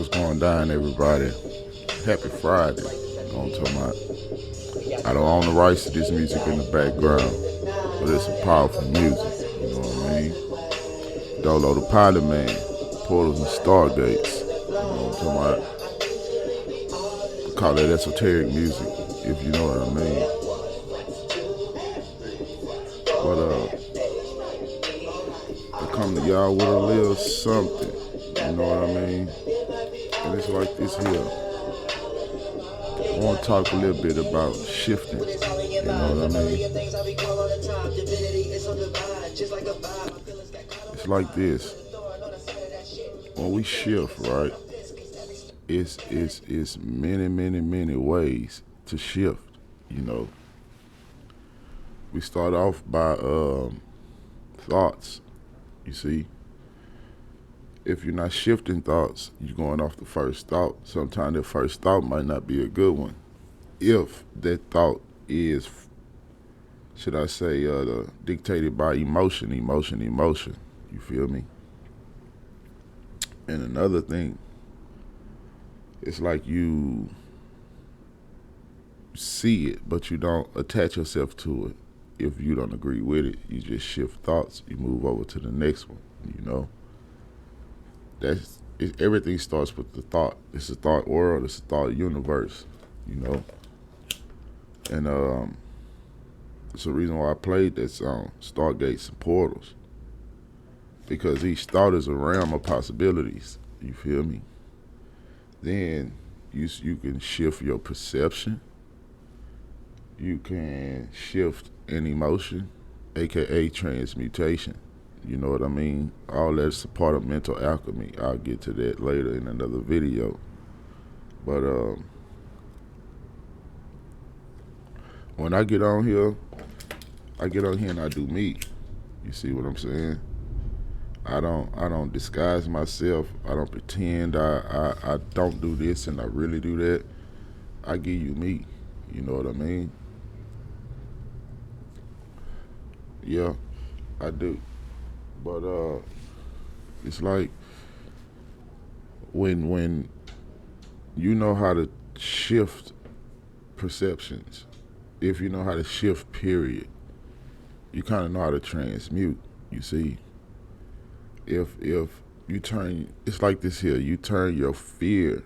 What's going down, everybody? Happy Friday. You know what I'm talking about? I don't own the rights to this music in the background, but it's some powerful music. You know what I mean? Dolo the Pilot Man, Portals and Stargates. You know what I'm talking about? We call that esoteric music, if you know what I mean. But I come to y'all with a little something. You know what I mean? And it's like this here. I want to talk a little bit about shifting. You know what I mean? It's like this. When we shift, right? It's many ways to shift. You know, we start off by thoughts. You see, if you're not shifting thoughts, you're going off the first thought. Sometimes that first thought might not be a good one. If that thought is, should I say, dictated by emotion. You feel me? And another thing, it's like you see it, but you don't attach yourself to it. If you don't agree with it, you just shift thoughts. You move over to the next one. You know, everything starts with the thought. It's a thought world. It's a thought universe. You know, and it's the reason why I played that song, Stargates and Portals, because each thought is a realm of possibilities. You feel me? Then you can shift your perception. You can shift an emotion, aka transmutation. You know what I mean? All that's a part of mental alchemy. I'll get to that later in another video. But when I get on here and I do me. You see what I'm saying? I don't disguise myself. I don't pretend I don't do this and I really do that. I give you me. You know what I mean? Yeah, I do. But it's like when you know how to shift perceptions, if you know how to shift, period, you kind of know how to transmute. You see, if you turn, it's like this here. You turn your fear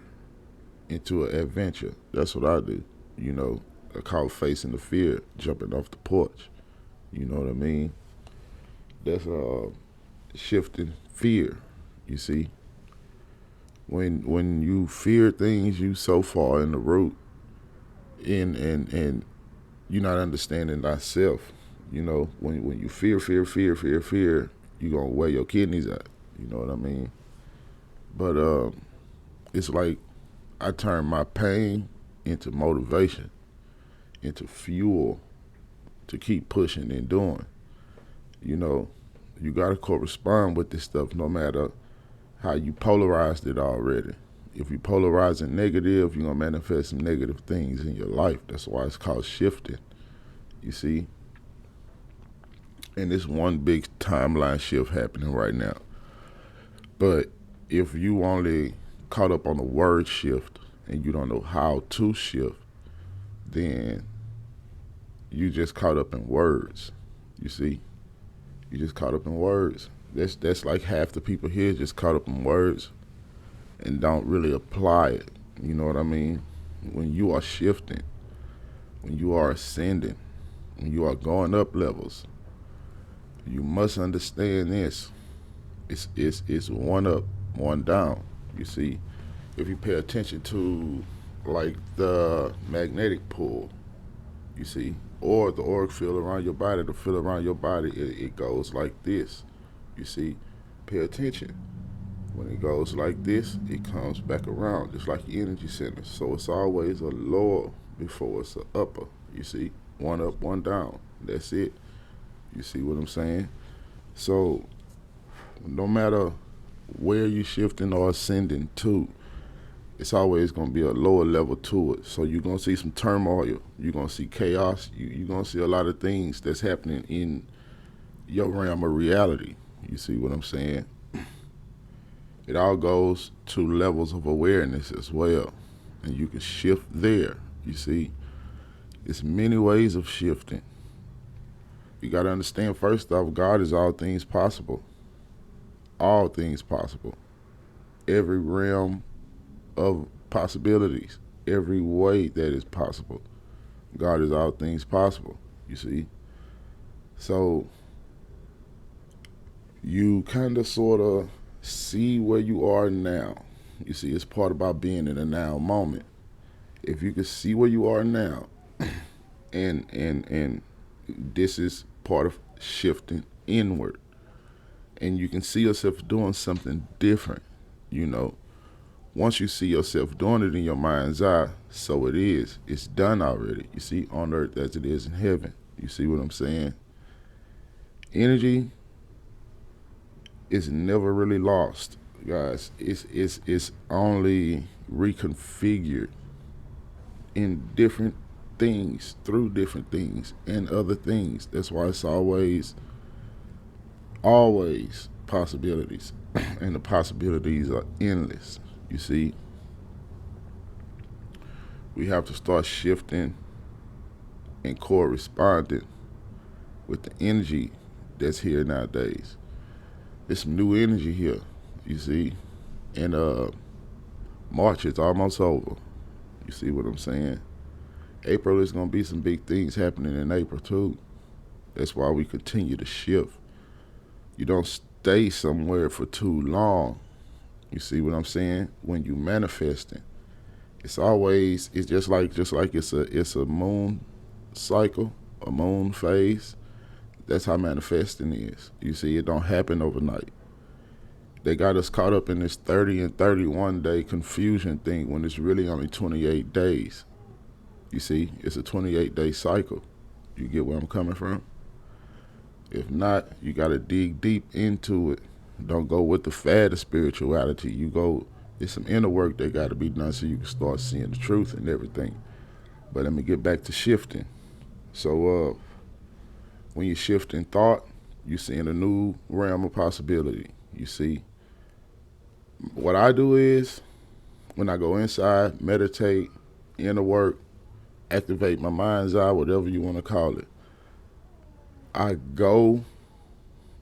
into an adventure. That's what I do. You know, I call facing the fear, jumping off the porch. You know what I mean? That's shifting fear. You see, when you fear things, you so far in the root, and you're not understanding thyself. You know, when you fear, you're gonna wear your kidneys out. You know what I mean? But it's like I turn my pain into motivation, into fuel to keep pushing and doing. You know, you gotta correspond with this stuff no matter how you polarized it already. If you polarize it negative, you're gonna manifest some negative things in your life. That's why it's called shifting. You see? And it's one big timeline shift happening right now. But if you only caught up on the word shift and you don't know how to shift, then you just caught up in words. You see? You just caught up in words. That's like half the people here just caught up in words and don't really apply it. You know what I mean? When you are shifting, when you are ascending, when you are going up levels, you must understand this. It's one up, one down. You see, if you pay attention to like the magnetic pull, you see, or the auric field around your body, the field around your body, it goes like this. You see, pay attention. When it goes like this, it comes back around, just like your energy center. So it's always a lower before it's an upper. You see, one up, one down. That's it. You see what I'm saying? So no matter where you're shifting or ascending to, it's always going to be a lower level to it. So you're going to see some turmoil. You're going to see chaos. You're going to see a lot of things that's happening in your realm of reality. You see what I'm saying? It all goes to levels of awareness as well. And you can shift there. You see, it's many ways of shifting. You got to understand, first off, God is all things possible. All things possible. Every realm of possibilities, every way that is possible. God is all things possible, you see. So you kind of sort of see where you are now. You see, it's part about being in the now moment. If you can see where you are now, and this is part of shifting inward, and you can see yourself doing something different, you know. Once you see yourself doing it in your mind's eye, so it is. It's done already. You see, on earth as it is in heaven. You see what I'm saying? Energy is never really lost, guys. It's only reconfigured in different things, through different things and other things. That's why it's always possibilities. And the possibilities are endless. You see, we have to start shifting and corresponding with the energy that's here nowadays. There's some new energy here, you see. And March is almost over. You see what I'm saying? April is going to be some big things happening in April too. That's why we continue to shift. You don't stay somewhere for too long. You see what I'm saying? When you manifesting, it's just like it's a moon cycle, a moon phase. That's how manifesting is. You see, it don't happen overnight. They got us caught up in this 30 and 31 day confusion thing when it's really only 28 days. You see, it's a 28-day cycle. You get where I'm coming from? If not, you got to dig deep into it. Don't go with the fad of spirituality. There's some inner work that got to be done so you can start seeing the truth and everything. But let me get back to shifting. So when you shift in thought, you're seeing a new realm of possibility. You see, what I do is when I go inside, meditate, inner work, activate my mind's eye, whatever you want to call it, I go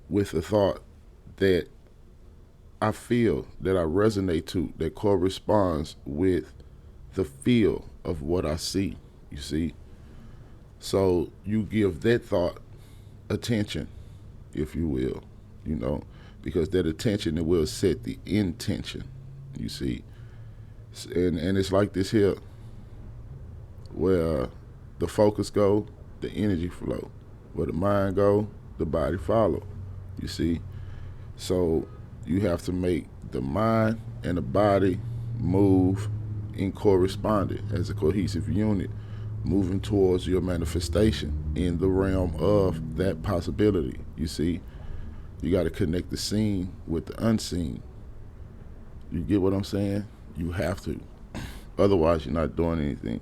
with the thought that I feel, that I resonate to, that corresponds with the feel of what I see, you see. So you give that thought attention, if you will, you know, because that attention, it will set the intention, you see. And it's like this here, where the focus go, the energy flow. Where the mind go, the body follow, you see. So you have to make the mind and the body move in correspondence as a cohesive unit, moving towards your manifestation in the realm of that possibility. You see, you got to connect the seen with the unseen. You get what I'm saying? You have to. Otherwise, you're not doing anything.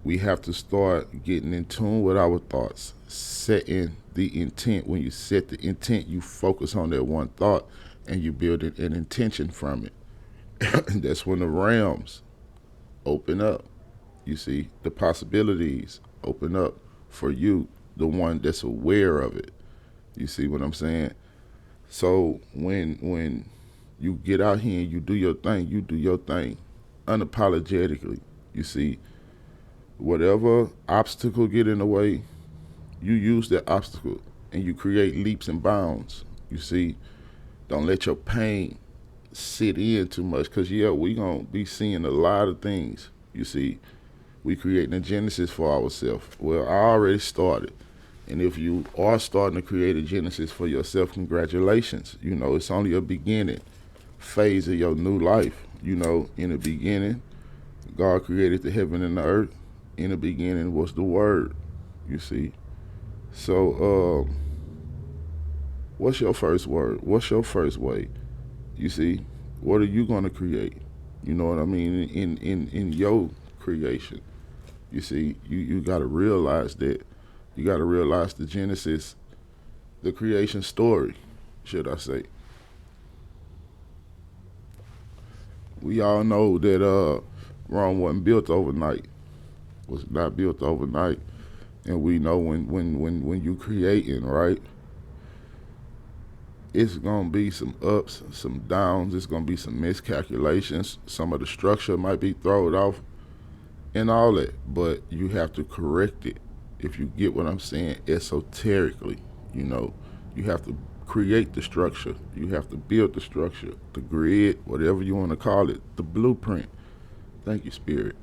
We have to start getting in tune with our thoughts, setting the intent. When you set the intent, you focus on that one thought and you build an intention from it. And that's when the realms open up. You see, the possibilities open up for you, the one that's aware of it. You see what I'm saying? So when you get out here and you do your thing unapologetically. You see, whatever obstacle get in the way, you use that obstacle and you create leaps and bounds. You see, don't let your pain sit in too much, because we gonna be seeing a lot of things. You see, we creating a genesis for ourselves. Well, I already started. And if you are starting to create a genesis for yourself, congratulations. You know, it's only a beginning phase of your new life. You know, in the beginning, God created the heaven and the earth. In the beginning was the word, you see. So what's your first word? What's your first way? You see, what are you going to create? You know what I mean? In your creation. You see, you got to realize that. You got to realize the genesis, the creation story, should I say. We all know that Rome wasn't built overnight. Was not built overnight. And we know when you creating, right, it's gonna be some ups, some downs, it's gonna be some miscalculations. Some of the structure might be thrown off and all that, but you have to correct it. If you get what I'm saying, esoterically, you know, you have to create the structure. You have to build the structure, the grid, whatever you want to call it, the blueprint. Thank you, Spirit.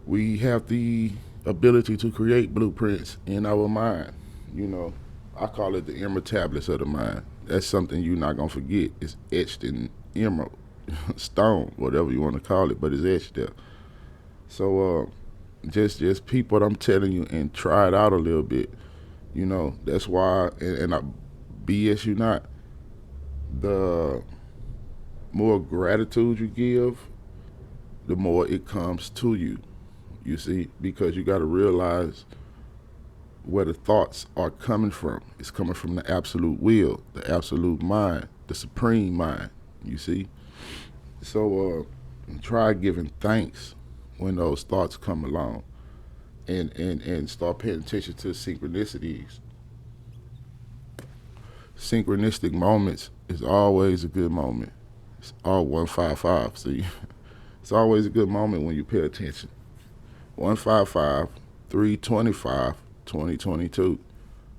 We have the ability to create blueprints in our mind. You know, I call it the emerald tablets of the mind. That's something you're not gonna forget. It's etched in emerald, stone, whatever you want to call it, but it's etched there. So just peep what I'm telling you and try it out a little bit. You know, that's why, and I BS you not. The more gratitude you give, the more it comes to you. You see, because you got to realize where the thoughts are coming from. It's coming from the absolute will, the absolute mind, the supreme mind. You see, so try giving thanks when those thoughts come along, and start paying attention to synchronicities. Synchronistic moments is always a good moment. It's all 155. See, it's always a good moment when you pay attention. 155, 325, 2022,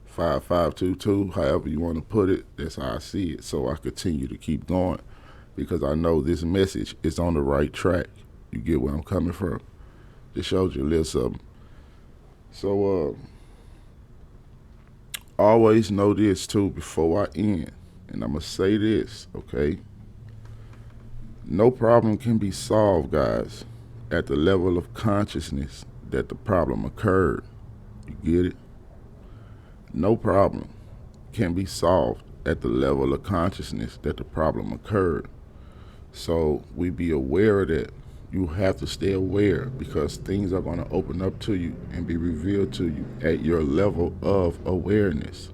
5522, however you want to put it, that's how I see it. So I continue to keep going because I know this message is on the right track. You get where I'm coming from? Just showed you a little something. So always know this too before I end, and I'm going to say this, okay? No problem can be solved, guys, at the level of consciousness that the problem occurred. You get it? No problem can be solved at the level of consciousness that the problem occurred. So we be aware of that. You have to stay aware because things are going to open up to you and be revealed to you at your level of awareness.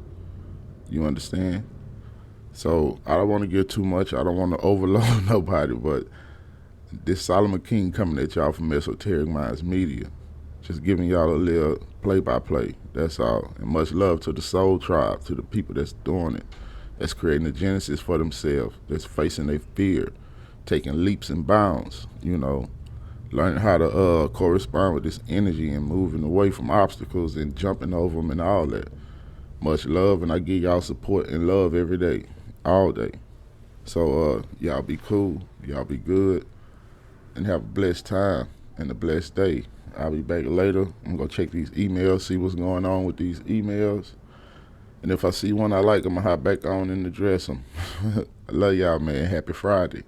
You understand? So I don't want to get too much. I don't want to overload nobody, but this Solomon King coming at y'all from Esoteric Minds Media. Just giving y'all a little play-by-play. That's all. And much love to the Soul Tribe, to the people that's doing it, that's creating the genesis for themselves, that's facing their fear, taking leaps and bounds, you know, learning how to correspond with this energy and moving away from obstacles and jumping over them and all that. Much love, and I give y'all support and love every day, all day. So y'all be cool, y'all be good, and have a blessed time and a blessed day. I'll be back later. I'm going to check these emails, see what's going on with these emails. And if I see one I like, I'm going to hop back on and address them. I love y'all, man. Happy Friday.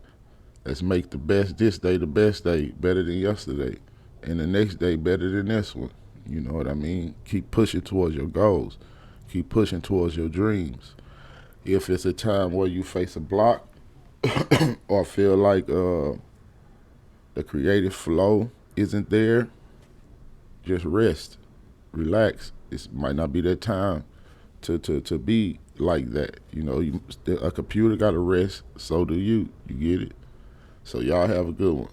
Let's make this day the best day, better than yesterday. And the next day better than this one. You know what I mean? Keep pushing towards your goals. Keep pushing towards your dreams. If it's a time where you face a block or feel like the creative flow isn't there, just rest, relax. It might not be that time to be like that. You know, a computer got to rest, so do you. You get it? So y'all have a good one.